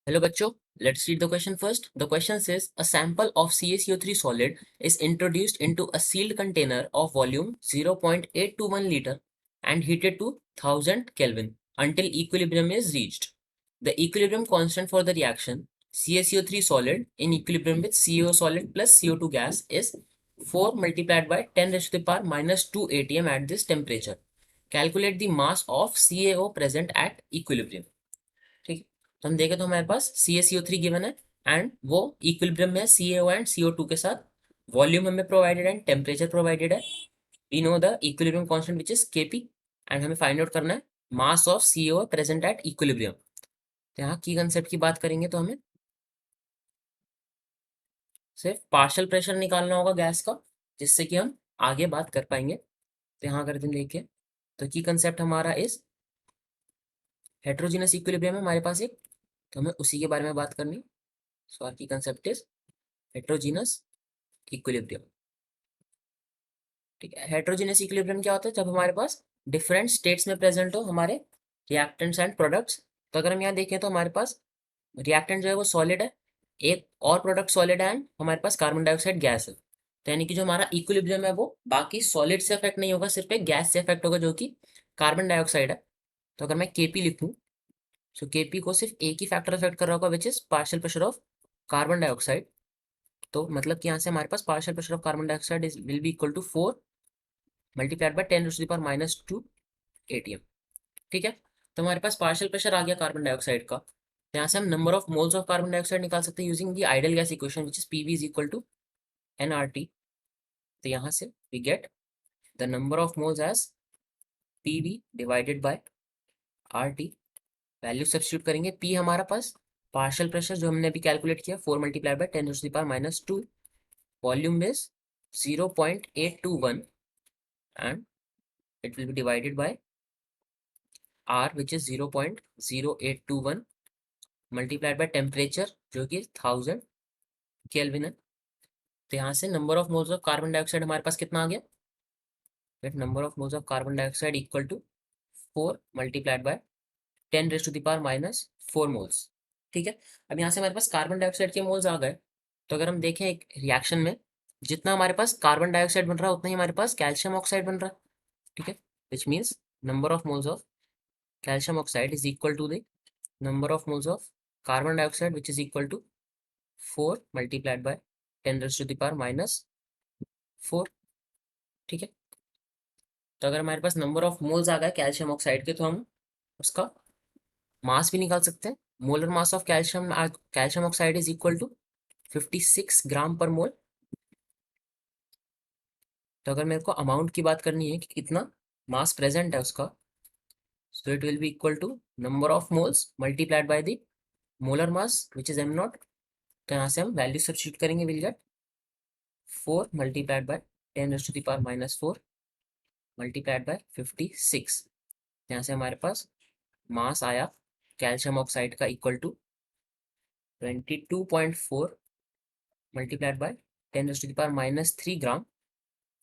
Hello bachcho, let's read the question first. The question says a sample of CaCO3 solid is introduced into a sealed container of volume 0.821 liter and heated to 1000 Kelvin until equilibrium is reached. The equilibrium constant for the reaction CaCO3 solid in equilibrium with CaO solid plus CO2 gas is 4 multiplied by 10 raised to the power minus 2 atm at this temperature. Calculate the mass of CaO present at equilibrium. ठीक है, तो हम देखें तो हमारे पास CaCO3 given है and वो इक्विलिब्रियम में CaO एंड CO2 के साथ वॉल्यूम हमें प्रोवाइडेड है एंड टेम्परेचर प्रोवाइडेड है. We know the equilibrium constant which is Kp and हमें फाइंड आउट करना है mass of CaO present at equilibrium. तो यहाँ की कंसेप्ट की बात करेंगे तो हमें सिर्फ पार्शियल प्रेशर निकालना होगा गैस का जिससे कि हम आगे बात कर पाएंगे. तो यहाँ करते हैं देखिए, तो की कंसेप्ट हमारा इस हेट्रोजीनस इक्विलिब्रियम है हमारे पास एक, तो हमें उसी के बारे में बात करनी. सो आर की कंसेप्ट इज हेट्रोजीनस इक्विलिब्रियम. ठीक है, हेट्रोजीनियस इक्विलिब्रियम क्या होता है? जब हमारे पास डिफरेंट स्टेट्स में प्रेजेंट हो हमारे रिएक्टेंट्स एंड प्रोडक्ट्स. तो अगर हम यहाँ देखें तो हमारे पास रिएक्टेंट जो है वो सॉलिड है, एक और प्रोडक्ट सॉलिड है एंड हमारे पास कार्बन डाइऑक्साइड गैस है. तो यानी कि जो हमारा इक्विलिब्रियम है वो बाकी सॉलिड से अफेक्ट नहीं होगा, सिर्फ एक गैस से अफेक्ट होगा जो कि कार्बन डाइऑक्साइड है. तो अगर मैं Kp लिखूँ, सो Kp को सिर्फ एक ही फैक्टर अफेक्ट कर रहा होगा which is partial pressure of carbon dioxide. तो मतलब कि यहाँ से हमारे पास partial pressure of carbon dioxide is will be equal to 4 multiplied by 10 to the power minus 2 atm. ठीक है, तो हमारे पास पार्शियल प्रेशर आ गया कार्बन डाइऑक्साइड का. तो यहाँ से हम number of moles of carbon dioxide निकाल सकते हैं using the ideal gas equation which is PV is equal to nRT. तो यहाँ से we get the number of moles as PV divided by RT. Value substitute करेंगे. P हमारा पास partial pressure जो हमने अभी कैलकुलेट किया 4 multiplied by 10 to the power minus 2, volume is 0.821 and it will be divided by R which is 0.0821 multiplied by temperature जो कि 1000 kelvin है. तो यहाँ से number of moles of carbon dioxide हमारे पास कितना आ गया? Number of moles of carbon dioxide equal to 4 multiplied by 10 raise to the power minus 4 moles. ठीक है, अब यहाँ से हमारे पास कार्बन डाइऑक्साइड के मोल्स आ गए. तो अगर हम देखें एक रिएक्शन में जितना हमारे पास कार्बन डाइऑक्साइड बन रहा है उतना ही हमारे पास कैल्शियम ऑक्साइड बन रहा है. ठीक है, which means number of moles of calcium oxide is equal to the number of moles of carbon dioxide which is equal to 4 multiplied by 10 raised to the power minus 4. ठीक है, तो अगर हमारे पास नंबर ऑफ मोल्स आ गए calcium oxide के तो हम उसका मास भी निकाल सकते हैं. Molar mass of calcium oxide is equal to 56 gram per mole. तो अगर मेरे को अमाउंट की बात करनी है कि कितना मास प्रेजेंट है उसका, so it will be equal to number of moles multiplied by the molar mass which is m naught. तो यहाँ से हम वैल्यू सब्स्टिट्यूट करेंगे, will get 4 multiplied by 10 raise to the power minus 4 multiplied by 56. यहाँ से हमारे पास mass आया कैल्शियम ऑक्साइड का equal to 22.4 multiplied by 10 raise to the power minus 3 gram,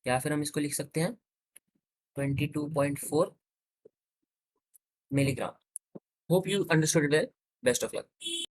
या फिर हम इसको लिख सकते हैं 22.4 milligram. Hope you understood it well. Best of luck.